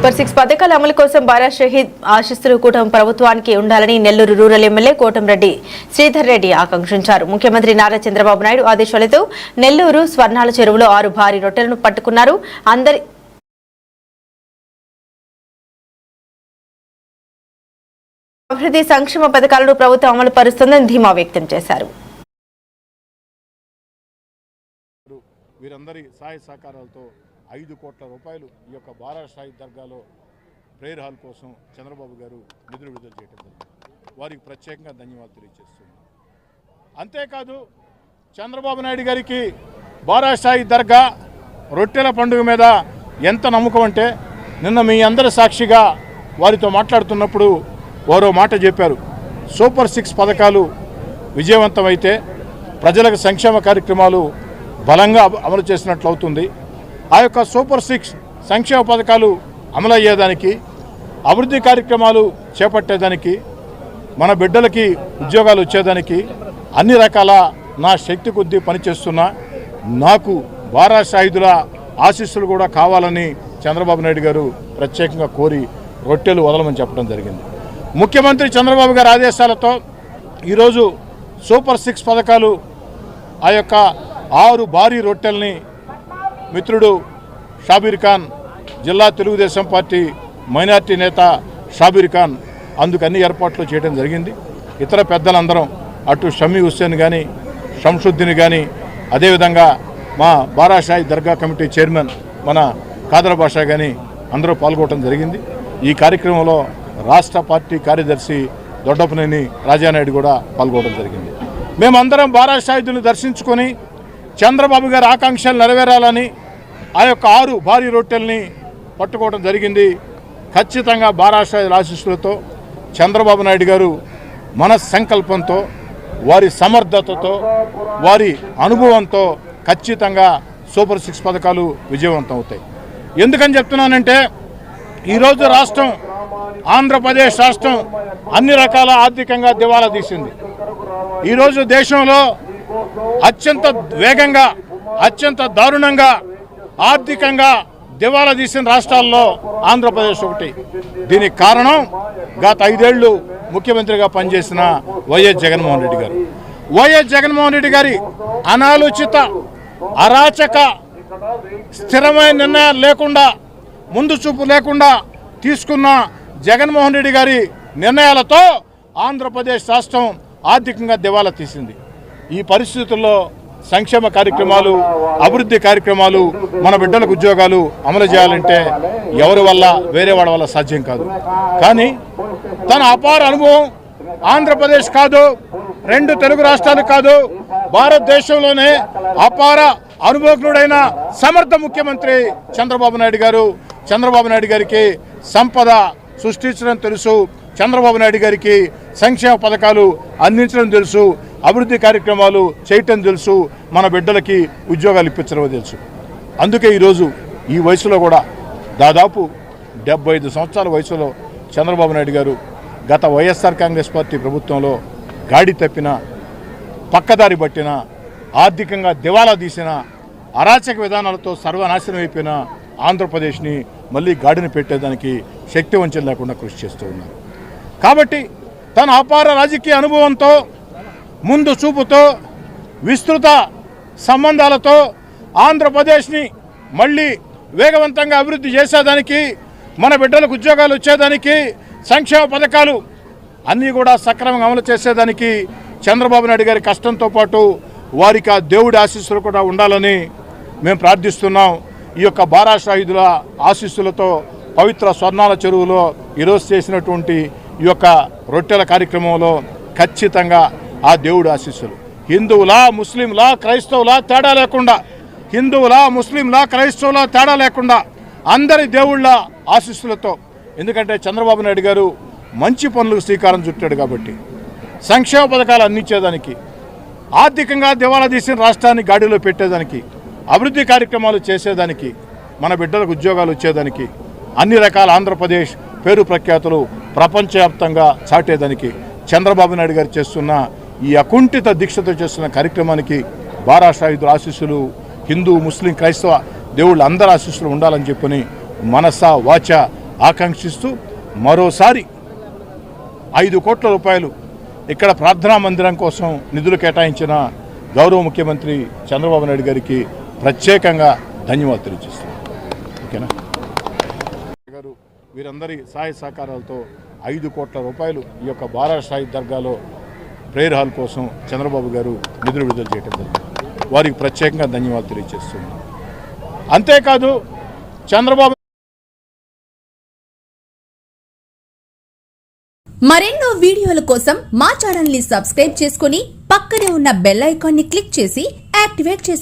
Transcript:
Super 6 పథకాల అమలు కోసం బారా షహీద్ ఆశీస్సులు కూటమి ప్రభుత్వానికి ఉండాలని నెల్లూరు రూరల్ ఎమ్మెల్యే కోటంరెడ్డి శ్రీధర్ రెడ్డి ఆకాంక్షించారు. ముఖ్యమంత్రి నారా చంద్రబాబు నాయుడు ఆదేశాలతో నెల్లూరు స్వర్ణాల చెరువులో 6 భారీ రొట్టెలను పట్టుకున్నారు. అందరి అభివృద్ధి సంక్షేమ పథకాలను ప్రభుత్వం అమలు పరుస్తుందని ధీమా వ్యక్తం చేశారు. వీరందరి సహాయ సహకారాలతో 5 కోట్ల రూపాయలు ఈ యొక్క బారా షహీద్ దర్గాలో ప్రేయర్ హాల్ కోసం చంద్రబాబు గారు నిధులు విడుదల చేయడం జరిగింది. వారికి ప్రత్యేకంగా ధన్యవాదాలు తెలియజేస్తున్నాను. అంతేకాదు చంద్రబాబు నాయుడు గారికి బారా షహీద్ దర్గా రొట్టెల పండుగ మీద ఎంత నమ్మకం అంటే నిన్న మీ అందరి సాక్షిగా వారితో మాట్లాడుతున్నప్పుడు వారో మాట చెప్పారు. సూపర్ 6 పథకాలు విజయవంతమైతే ప్రజలకు సంక్షేమ కార్యక్రమాలు బలంగా అమలు చేసినట్లు అవుతుంది. ఆ యొక్క సూపర్ 6 సంక్షేమ పథకాలు అమలయ్యేదానికి అభివృద్ధి కార్యక్రమాలు చేపట్టేదానికి మన బిడ్డలకి ఉద్యోగాలు వచ్చేదానికి అన్ని రకాల నా శక్తి కొద్దీ పనిచేస్తున్నా నాకు బారా షహీదుల ఆశీస్సులు కూడా కావాలని చంద్రబాబు నాయుడు గారు ప్రత్యేకంగా కోరి రొట్టెలు వదలమని చెప్పడం జరిగింది. ముఖ్యమంత్రి చంద్రబాబు గారి ఆదేశాలతో ఈరోజు సూపర్ 6 పథకాలు ఆ యొక్క 6 భారీ రొట్టెల్ని మిత్రుడు షాబీర్ ఖాన్ జిల్లా తెలుగుదేశం పార్టీ మైనార్టీ నేత షాబీర్ ఖాన్ అందుకు అన్ని ఏర్పాట్లు చేయడం జరిగింది. ఇతర పెద్దలందరం అటు షమీ హుస్సేన్ కానీ షంసుద్దీన్ కానీ అదేవిధంగా మా బారా షహీద్ దర్గా కమిటీ చైర్మన్ మన ఖాదర్ బాషా కానీ అందరూ పాల్గొనడం జరిగింది. ఈ కార్యక్రమంలో రాష్ట్ర పార్టీ కార్యదర్శి దొడ్డపనేని రాజానాయుడు కూడా పాల్గొనడం జరిగింది. మేమందరం బారా షహీద్ని దర్శించుకొని చంద్రబాబు గారి ఆకాంక్షలు నెరవేరాలని ఆ యొక్క 6 భారీ రొట్టెల్ని పట్టుకోవడం జరిగింది. ఖచ్చితంగా బారా షహీద్ ఆశీస్సులతో చంద్రబాబు నాయుడు గారు మన సంకల్పంతో వారి సమర్థతతో వారి అనుభవంతో ఖచ్చితంగా సూపర్ 6 పథకాలు విజయవంతం అవుతాయి. ఎందుకని చెప్తున్నానంటే ఈరోజు రాష్ట్రం ఆంధ్రప్రదేశ్ రాష్ట్రం అన్ని రకాల ఆర్థికంగా దివాలా తీసింది. ఈరోజు దేశంలో అత్యంత వేగంగా అత్యంత దారుణంగా ఆర్థికంగా దివాలా తీసిన రాష్ట్రాల్లో ఆంధ్రప్రదేశ్ ఒకటి. దీనికి కారణం గత 5 ఏళ్లు ముఖ్యమంత్రిగా పనిచేసిన వైఎస్ జగన్మోహన్ రెడ్డి గారు. వైఎస్ జగన్మోహన్ రెడ్డి గారి అనాలోచిత అరాచక స్థిరమైన నిర్ణయాలు లేకుండా ముందు చూపు లేకుండా తీసుకున్న జగన్మోహన్ రెడ్డి గారి నిర్ణయాలతో ఆంధ్రప్రదేశ్ రాష్ట్రం ఆర్థికంగా దివాలా తీసింది. ఈ పరిస్థితుల్లో సంక్షేమ కార్యక్రమాలు అభివృద్ధి కార్యక్రమాలు మన బిడ్డలకు ఉద్యోగాలు అమలు చేయాలంటే ఎవరి వల్ల వేరే వాళ్ళ వల్ల సాధ్యం కాదు. కానీ తన అపార అనుభవం ఆంధ్రప్రదేశ్ కాదు 2 తెలుగు రాష్ట్రాలు కాదు భారతదేశంలోనే అపార అనుభవజ్ఞుడైన సమర్థ ముఖ్యమంత్రి చంద్రబాబు నాయుడు గారు. చంద్రబాబు నాయుడు గారికి సంపద సృష్టించడం తెలుసు. చంద్రబాబు నాయుడు గారికి సంక్షేమ పథకాలు అందించడం తెలుసు. అభివృద్ధి కార్యక్రమాలు చేయటం తెలుసు. మన బిడ్డలకి ఉద్యోగాలు ఇప్పించడం తెలుసు. అందుకే ఈరోజు ఈ వయసులో కూడా దాదాపు 75 సంవత్సరాల వయసులో చంద్రబాబు నాయుడు గారు గత వైఎస్ఆర్ కాంగ్రెస్ పార్టీ ప్రభుత్వంలో గాడి తప్పిన పక్కదారి పట్టిన ఆర్థికంగా దివాలా తీసిన అరాచక విధానాలతో సర్వనాశనం అయిపోయిన ఆంధ్రప్రదేశ్ని మళ్ళీ గాడిని పెట్టేదానికి శక్తి వంచన లేకుండా కృషి చేస్తూ ఉన్నారు. కాబట్టి తన అపార రాజకీయ అనుభవంతో ముందు చూపుతో విస్తృత సంబంధాలతో ఆంధ్రప్రదేశ్ని మళ్ళీ వేగవంతంగా అభివృద్ధి చేసేదానికి మన బిడ్డలకు ఉద్యోగాలు వచ్చేదానికి సంక్షేమ పథకాలు అన్నీ కూడా సక్రమంగా అమలు చేసేదానికి చంద్రబాబు నాయుడు గారి కష్టంతో పాటు వారికి ఆ దేవుడి ఆశీస్సులు కూడా ఉండాలని మేము ప్రార్థిస్తున్నాం. ఈ యొక్క బారా షహీదుల ఆశీస్సులతో పవిత్ర స్వర్ణాల చెరువులో ఈరోజు చేసినటువంటి ఈ యొక్క రొట్టెల కార్యక్రమంలో ఖచ్చితంగా ఆ దేవుడి ఆశీస్సులు హిందువులా ముస్లింలా క్రైస్తవులా తేడా లేకుండా హిందువులా ముస్లింలా క్రైస్తవులా తేడా లేకుండా అందరి దేవుళ్ళ ఆశీస్సులతో, ఎందుకంటే చంద్రబాబు నాయుడు గారు మంచి పనులకు శ్రీకారం చుట్టాడు కాబట్టి సంక్షేమ పథకాలు అందించేదానికి ఆర్థికంగా దివాలా తీసిన రాష్ట్రాన్ని గాడిలో పెట్టేదానికి అభివృద్ధి కార్యక్రమాలు చేసేదానికి మన బిడ్డలకు ఉద్యోగాలు వచ్చేదానికి అన్ని రకాల ఆంధ్రప్రదేశ్ పేరు ప్రఖ్యాతులు ప్రపంచవ్యాప్తంగా చాటేదానికి చంద్రబాబు నాయుడు గారు చేస్తున్న ఈ అకుంఠిత దీక్షతో చేస్తున్న కార్యక్రమానికి బారా షహీదుల ఆశీస్సులు హిందూ ముస్లిం క్రైస్తవ దేవుళ్ళ అందరి ఆశీస్సులు ఉండాలని చెప్పని మనస వాచ ఆకాంక్షిస్తూ మరోసారి 5 కోట్ల రూపాయలు ఇక్కడ ప్రార్థనా మందిరం కోసం నిధులు కేటాయించిన గౌరవ ముఖ్యమంత్రి చంద్రబాబు నాయుడు గారికి ప్రత్యేకంగా ధన్యవాదాలు తెలియజేస్తున్నాను. ఓకేనా గారు వీరందరి సహాయ సహకారాలతో 5 కోట్ల రూపాయలు ఈ యొక్క బారా షాహిద్ దర్గాలో ప్రేయర్ హాల్ కోసం చంద్రబాబు గారు నిధులు విడుదల చేయడం జరిగింది. వారికి ప్రత్యేకంగా ధన్యవాదాలు తెలియజేస్తున్నాను. అంతేకాదు చంద్రబాబు మరెన్నో వీడియోల కోసం మా ఛానల్ ని సబ్స్క్రైబ్ చేసుకుని పక్కనే ఉన్న బెల్ ఐకాన్ ని క్లిక్ చేసి యాక్టివేట్ చేసుకోండి.